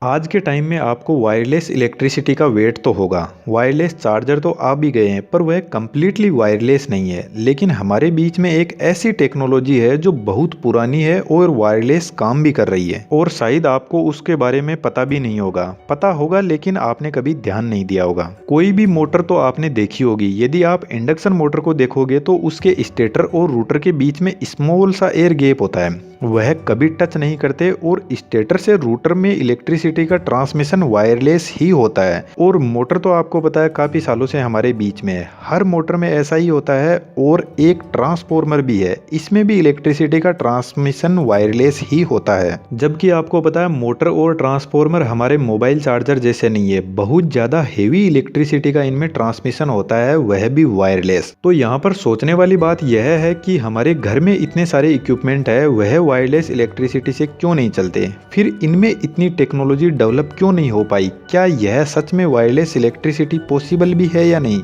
आज के टाइम में आपको वायरलेस इलेक्ट्रिसिटी का वेट तो होगा। वायरलेस चार्जर तो आ भी गए हैं, पर वह कम्प्लीटली वायरलेस नहीं है। लेकिन हमारे बीच में एक ऐसी टेक्नोलॉजी है जो बहुत पुरानी है और वायरलेस काम भी कर रही है, और शायद आपको उसके बारे में पता भी नहीं होगा। पता होगा लेकिन आपने कभी ध्यान नहीं दिया होगा। कोई भी मोटर तो आपने देखी होगी। यदि आप इंडक्शन मोटर को देखोगे तो उसके स्टेटर और रोटर के बीच में स्मॉल सा एयर गैप होता है, वह कभी टच नहीं करते, और स्टेटर से रोटर में इलेक्ट्रिसिटी का ट्रांसमिशन वायरलेस ही होता है। और मोटर तो आपको पता है काफी सालों से हमारे बीच में है, हर मोटर में ऐसा ही होता है। और एक ट्रांसफॉर्मर भी है, इसमें भी इलेक्ट्रिसिटी का ट्रांसमिशन वायरलेस ही होता है। जबकि आपको पता है मोटर और ट्रांसफॉर्मर हमारे मोबाइल चार्जर जैसे नहीं है, बहुत ज्यादा हेवी इलेक्ट्रिसिटी का इनमें ट्रांसमिशन होता है, वह भी वायरलेस। तो यहाँ पर सोचने वाली बात यह है कि हमारे घर में इतने सारे इक्विपमेंट है, वह वायरलेस इलेक्ट्रिसिटी से क्यों नहीं चलते? फिर इनमें इतनी टेक्नोलॉजी डेवलप क्यों नहीं हो पाई? क्या यह सच में वायरलेस इलेक्ट्रिसिटी पॉसिबल भी है या नहीं?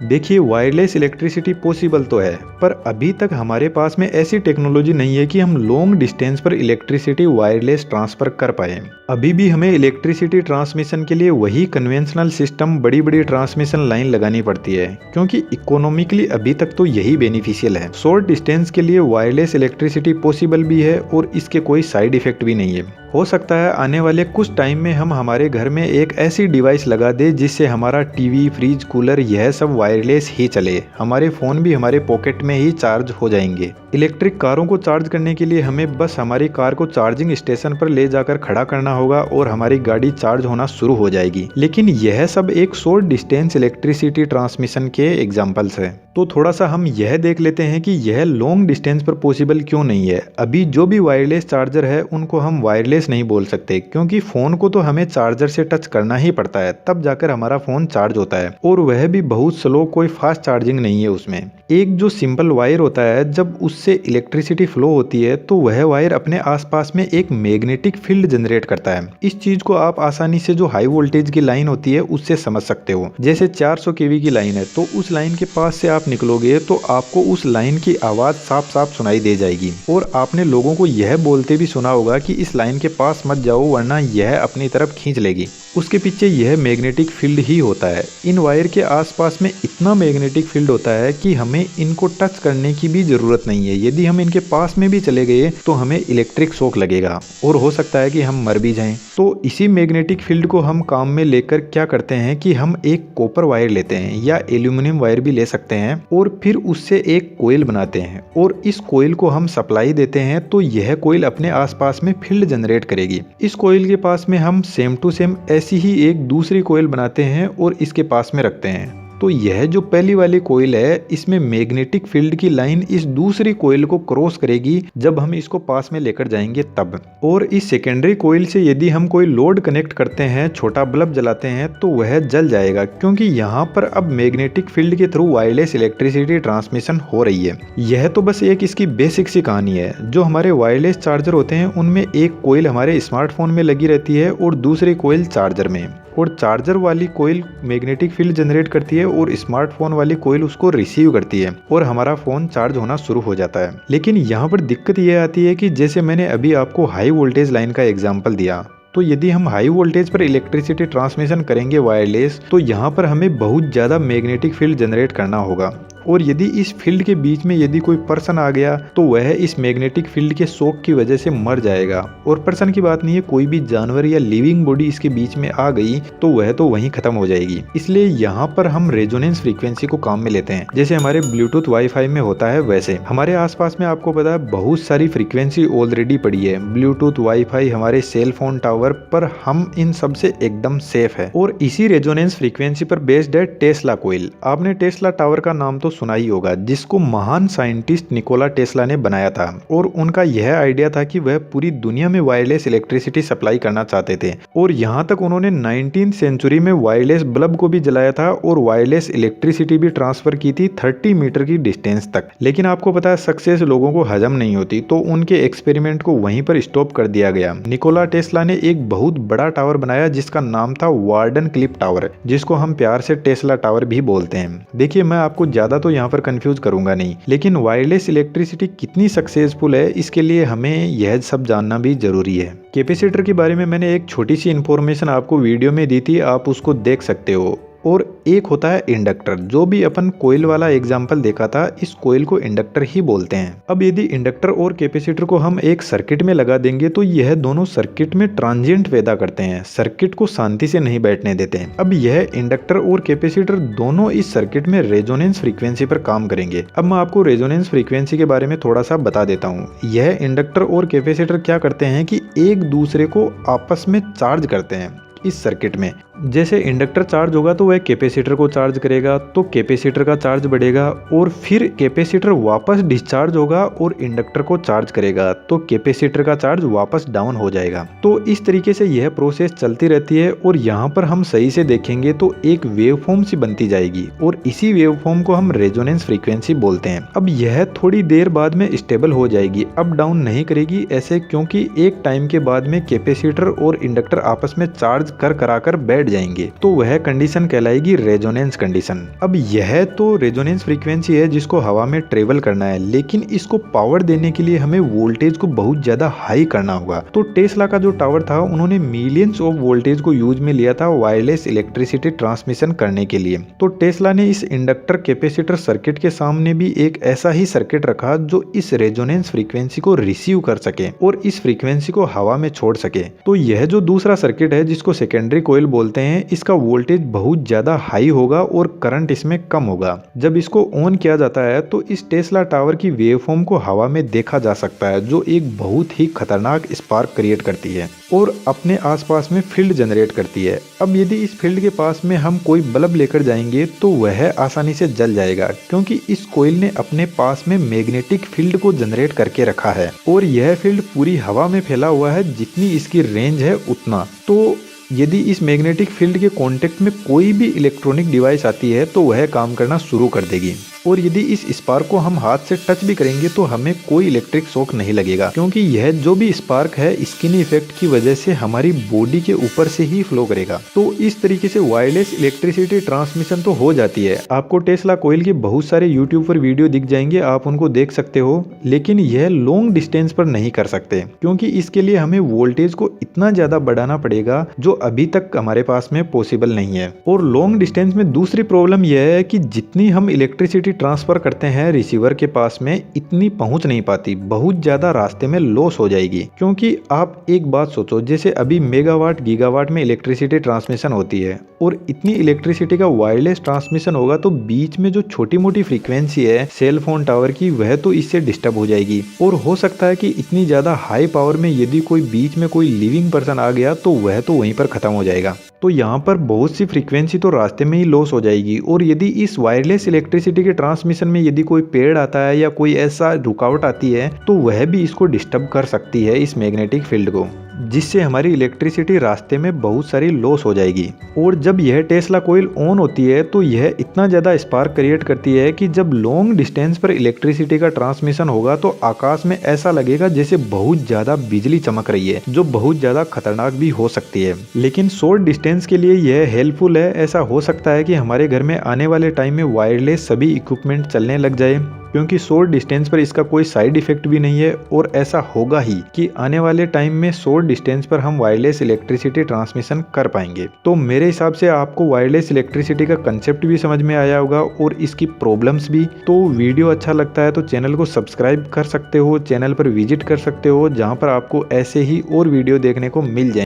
देखिए, वायरलेस इलेक्ट्रिसिटी पॉसिबल तो है, पर अभी तक हमारे पास में ऐसी टेक्नोलॉजी नहीं है कि हम लॉन्ग डिस्टेंस पर इलेक्ट्रिसिटी वायरलेस ट्रांसफर कर पाए। अभी भी हमें इलेक्ट्रिसिटी ट्रांसमिशन के लिए वही कन्वेंशनल सिस्टम, बड़ी बड़ी ट्रांसमिशन लाइन लगानी पड़ती है, क्योंकि इकोनॉमिकली अभी तक तो यही बेनिफिशियल है। शॉर्ट डिस्टेंस के लिए वायरलेस इलेक्ट्रिसिटी पॉसिबल भी है और इसके कोई साइड इफेक्ट भी नहीं है। हो सकता है आने वाले कुछ टाइम में हम हमारे घर में एक ऐसी डिवाइस लगा दे जिससे हमारा टीवी, फ्रिज, कूलर यह सब वायरलेस ही चले। हमारे फ़ोन भी हमारे पॉकेट में ही चार्ज हो जाएंगे। इलेक्ट्रिक कारों को चार्ज करने के लिए हमें बस हमारी कार को चार्जिंग स्टेशन पर ले जाकर खड़ा करना होगा और हमारी गाड़ी चार्ज होना शुरू हो जाएगी। लेकिन यह सब एक शॉर्ट डिस्टेंस इलेक्ट्रिसिटी ट्रांसमिशन के एग्जाम्पल्स है। तो थोड़ा सा हम यह देख लेते हैं कि यह लॉन्ग डिस्टेंस पर पॉसिबल क्यों नहीं है। अभी जो भी वायरलेस चार्जर है उनको हम वायरलेस नहीं बोल सकते, क्योंकि फ़ोन को तो हमें चार्जर से टच करना ही पड़ता है, तब जाकर हमारा फ़ोन चार्ज होता है, और वह भी बहुत स्लो, कोई फास्ट चार्जिंग नहीं है उसमें। एक जो सिंपल वायर होता है, जब उससे इलेक्ट्रिसिटी फ्लो होती है तो वह वायर अपने आसपास में एक मैग्नेटिक फील्ड जनरेट करता है। इस चीज को आप आसानी से जो हाई वोल्टेज की लाइन होती है उससे समझ सकते हो। जैसे 400 केवी की लाइन है, तो उस लाइन के पास से आप निकलोगे तो आपको उस लाइन की आवाज साफ साफ सुनाई दे जाएगी। और आपने लोगों को यह बोलते भी सुना होगा कि इस लाइन के पास मत जाओ वरना यह अपनी तरफ खींच लेगी। उसके पीछे यह मैग्नेटिक फील्ड ही होता है। इन वायर के आसपास में इतना मैग्नेटिक फील्ड होता है कि हमें इनको टच करने की भी जरूरत नहीं है। यदि हम इनके पास में भी चले गए तो हमें इलेक्ट्रिक शॉक लगेगा और हो सकता है कि हम मर भी जाएं। तो इसी मैग्नेटिक फील्ड को हम काम में लेकर क्या करते हैं कि हम एक कॉपर वायर लेते हैं या एल्यूमिनियम वायर भी ले सकते हैं, और फिर उससे एक कोयल बनाते हैं और इस कोयल को हम सप्लाई देते हैं, तो यह कोयल अपने आसपास में फील्ड जनरेट करेगी। इस कोयल के पास में हम सेम टू सेम ऐसी ही एक दूसरी कोयल बनाते हैं और इसके पास में रखते हैं। तो यह जो पहली वाली कोयल है, इसमें मैग्नेटिक फील्ड की लाइन इस दूसरी कोयल को क्रॉस करेगी जब हम इसको पास में लेकर जाएंगे तब। और इस सेकेंडरी कोयल से यदि हम कोई लोड कनेक्ट करते हैं, छोटा बल्ब जलाते हैं, तो वह जल जाएगा, क्योंकि यहाँ पर अब मैग्नेटिक फील्ड के थ्रू वायरलेस इलेक्ट्रिसिटी ट्रांसमिशन हो रही है। यह तो बस एक इसकी बेसिक सी कहानी है। जो हमारे वायरलेस चार्जर होते हैं उनमें एक कोयल हमारे स्मार्टफोन में लगी रहती है और दूसरी कोयल चार्जर में, और चार्जर वाली कोयल मैग्नेटिक फील्ड जनरेट करती है और स्मार्टफोन वाली कोयल उसको रिसीव करती है और हमारा फोन चार्ज होना शुरू हो जाता है। लेकिन यहाँ पर दिक्कत यह आती है कि जैसे मैंने अभी आपको हाई वोल्टेज लाइन का एग्जांपल दिया, तो यदि हम हाई वोल्टेज पर इलेक्ट्रिसिटी ट्रांसमिशन करेंगे वायरलेस, तो यहाँ पर हमें बहुत ज़्यादा मैग्नेटिक फील्ड जनरेट करना होगा। और यदि इस फील्ड के बीच में यदि कोई पर्सन आ गया तो वह इस मैग्नेटिक फील्ड के शॉक की वजह से मर जाएगा। और पर्सन की बात नहीं है, कोई भी जानवर या लिविंग बॉडी इसके बीच में आ गई तो वह तो वहीं खत्म हो जाएगी। इसलिए यहाँ पर हम रेजोनेंस फ्रीक्वेंसी को काम में लेते हैं। जैसे हमारे ब्लूटूथ वाईफाई में होता है, वैसे हमारे आसपास में आपको पता है बहुत सारी फ्रीक्वेंसी ऑलरेडी पड़ी है। ब्लूटूथ, वाईफाई, हमारे सेल फोन टावर पर, हम इन सब से एकदम सेफ है। और इसी रेजोनेंस फ्रीक्वेंसी पर बेस्ड है टेस्ला कोयल। आपने टेस्ला टावर का नाम तो सुना ही होगा, जिसको महान साइंटिस्ट निकोला टेस्ला ने बनाया था। और उनका यह आइडिया था कि वह पूरी दुनिया में वायरलेस इलेक्ट्रिसिटी सप्लाई करना चाहते थे। और यहाँ तक उन्होंने 19th सेंचुरी में वायरलेस बल्ब को भी जलाया था और वायरलेस इलेक्ट्रिसिटी भी ट्रांसफर की थी 30 मीटर की डिस्टेंस तक। लेकिन आपको पता है सक्सेस लोगों को हजम नहीं होती, तो उनके एक्सपेरिमेंट को वहीं पर स्टॉप कर दिया गया। निकोला टेस्ला ने एक बहुत बड़ा टावर बनाया जिसका नाम था वार्डन क्लिफ टावर, जिसको हम प्यार से टेस्ला टावर भी बोलते हैं। देखिए, मैं आपको ज्यादा तो यहाँ पर कंफ्यूज करूंगा नहीं। लेकिन वायरलेस इलेक्ट्रिसिटी कितनी सक्सेसफुल है, इसके लिए हमें यह सब जानना भी जरूरी है। कैपेसिटर के बारे में मैंने एक छोटी सी इन्फॉर्मेशन आपको वीडियो में दी थी, आप उसको देख सकते हो। और एक होता है इंडक्टर, जो भी अपन कोयल वाला एग्जाम्पल देखा था, इस कोयल को इंडक्टर ही बोलते हैं। अब यदि इंडक्टर और कैपेसिटर को हम एक सर्किट में लगा देंगे तो यह दोनों सर्किट में ट्रांजिएंट पैदा करते हैं, सर्किट को शांति से नहीं बैठने देते हैं। अब यह इंडक्टर और कैपेसिटर दोनों इस सर्किट में रेजोनेंस फ्रीक्वेंसी पर काम करेंगे। अब मैं आपको रेजोनेंस फ्रीक्वेंसी के बारे में थोड़ा सा बता देता हूँ। यह इंडक्टर और कैपेसिटर क्या करते हैं कि एक दूसरे को आपस में चार्ज करते हैं इस सर्किट में। जैसे इंडक्टर चार्ज होगा तो वह कैपेसिटर को चार्ज करेगा, तो कैपेसिटर का चार्ज बढ़ेगा, और फिर कैपेसिटर वापस डिस्चार्ज होगा और इंडक्टर को चार्ज करेगा, तो कैपेसिटर का चार्ज वापस डाउन हो जाएगा। तो इस तरीके से यह प्रोसेस चलती रहती है। और यहाँ पर हम सही से देखेंगे तो एक वेवफॉर्म सी बनती जाएगी, और इसी वेवफॉर्म को हम रेजोनेंस फ्रीक्वेंसी बोलते हैं। अब यह थोड़ी देर बाद में स्टेबल हो जाएगी, अप डाउन नहीं करेगी ऐसे, क्योंकि एक टाइम के बाद में कैपेसिटर और इंडक्टर आपस में चार्ज कर कराकर बैठ जाएंगे, तो वह कंडीशन कहलाएगी रेजोनेंस कंडीशन। अब यह तो रेजोनेंस फ्रीक्वेंसी है जिसको हवा में ट्रेवल करना है, लेकिन इसको पावर देने के लिए हमें वोल्टेज को बहुत ज्यादा हाई करना होगा। तो टेस्ला का जो टावर था, उन्होंने मिलियंस ऑफ वोल्टेज को यूज में लिया था वायरलेस इलेक्ट्रिसिटी ट्रांसमिशन करने के लिए। तो टेस्ला ने इस इंडक्टर कैपेसिटर सर्किट के सामने भी एक ऐसा ही सर्किट रखा जो इस रेजोनेंस फ्रीक्वेंसी को रिसीव कर सके और इस फ्रीक्वेंसी को हवा में छोड़ सके। तो यह जो दूसरा सर्किट है जिसको सेकेंडरी कोयल बोलते हैं, इसका वोल्टेज बहुत ज्यादा हाई होगा और करंट इसमें कम होगा। जब इसको ऑन किया जाता है तो इस टेस्ला टावर की वेवफॉर्म को हवा में देखा जा सकता है, जो एक बहुत ही खतरनाक स्पार्क क्रिएट करती है और अपने आसपास में फील्ड जनरेट करती है। अब यदि इस फील्ड के पास में हम कोई बल्ब लेकर जाएंगे तो वह आसानी से जल जाएगा, क्योंकि इस कोयल ने अपने पास में मैग्नेटिक फील्ड को जनरेट करके रखा है और यह फील्ड पूरी हवा में फैला हुआ है, जितनी इसकी रेंज है उतना। तो यदि इस मैग्नेटिक फील्ड के कांटेक्ट में कोई भी इलेक्ट्रॉनिक डिवाइस आती है तो वह काम करना शुरू कर देगी। और यदि इस स्पार्क को हम हाथ से टच भी करेंगे तो हमें कोई इलेक्ट्रिक शॉक नहीं लगेगा, क्योंकि यह जो भी स्पार्क है स्किन इफेक्ट की वजह से हमारी बॉडी के ऊपर से ही फ्लो करेगा। तो इस तरीके से वायरलेस इलेक्ट्रिसिटी ट्रांसमिशन तो हो जाती है। आपको टेस्ला कोयल के बहुत सारे यूट्यूब पर वीडियो दिख जाएंगे, आप उनको देख सकते हो, लेकिन यह लॉन्ग डिस्टेंस पर नहीं कर सकते, क्योंकि इसके लिए हमें वोल्टेज को इतना ज्यादा बढ़ाना पड़ेगा जो अभी तक हमारे पास में पॉसिबल नहीं है। और लॉन्ग डिस्टेंस में दूसरी प्रॉब्लम यह है कि जितनी हम इलेक्ट्रिसिटी ट्रांसफर करते हैं रिसीवर के पास में, इतनी पहुंच नहीं पाती, बहुत ज्यादा रास्ते में लॉस हो जाएगी। क्योंकि आप एक बात सोचो, जैसे अभी मेगावाट गीगावाट में इलेक्ट्रिसिटी ट्रांसमिशन होती है और इतनी इलेक्ट्रिसिटी का वायरलेस ट्रांसमिशन होगा तो बीच में जो छोटी मोटी फ्रीक्वेंसी है सेल फोन टावर की, वह तो इससे डिस्टर्ब हो जाएगी। और हो सकता है कि इतनी ज्यादा हाई पावर में यदि कोई बीच में कोई लिविंग पर्सन आ गया तो वह तो वहीं पर खत्म हो जाएगा। तो यहाँ पर बहुत सी फ्रीक्वेंसी तो रास्ते में ही लॉस हो जाएगी। और यदि इस वायरलेस इलेक्ट्रिसिटी के ट्रांसमिशन में यदि कोई पेड़ आता है या कोई ऐसा रुकावट आती है तो वह भी इसको डिस्टर्ब कर सकती है, इस मैग्नेटिक फील्ड को, जिससे हमारी इलेक्ट्रिसिटी रास्ते में बहुत सारी लॉस हो जाएगी। और जब यह टेस्ला कोयल ऑन होती है तो यह इतना ज़्यादा स्पार्क क्रिएट करती है कि जब लॉन्ग डिस्टेंस पर इलेक्ट्रिसिटी का ट्रांसमिशन होगा तो आकाश में ऐसा लगेगा जैसे बहुत ज़्यादा बिजली चमक रही है, जो बहुत ज़्यादा खतरनाक भी हो सकती है। लेकिन शॉर्ट डिस्टेंस के लिए यह हेल्पफुल है। ऐसा हो सकता है कि हमारे घर में आने वाले टाइम में वायरलेस सभी इक्विपमेंट चलने लग जाए, क्योंकि शॉर्ट डिस्टेंस पर इसका कोई साइड इफेक्ट भी नहीं है। और ऐसा होगा ही कि आने वाले टाइम में शॉर्ट डिस्टेंस पर हम वायरलेस इलेक्ट्रिसिटी ट्रांसमिशन कर पाएंगे। तो मेरे हिसाब से आपको वायरलेस इलेक्ट्रिसिटी का कंसेप्ट भी समझ में आया होगा और इसकी प्रॉब्लम्स भी। तो वीडियो अच्छा लगता है तो चैनल को सब्सक्राइब कर सकते हो, चैनल पर विजिट कर सकते हो, जहाँ पर आपको ऐसे ही और वीडियो देखने को मिल जाए।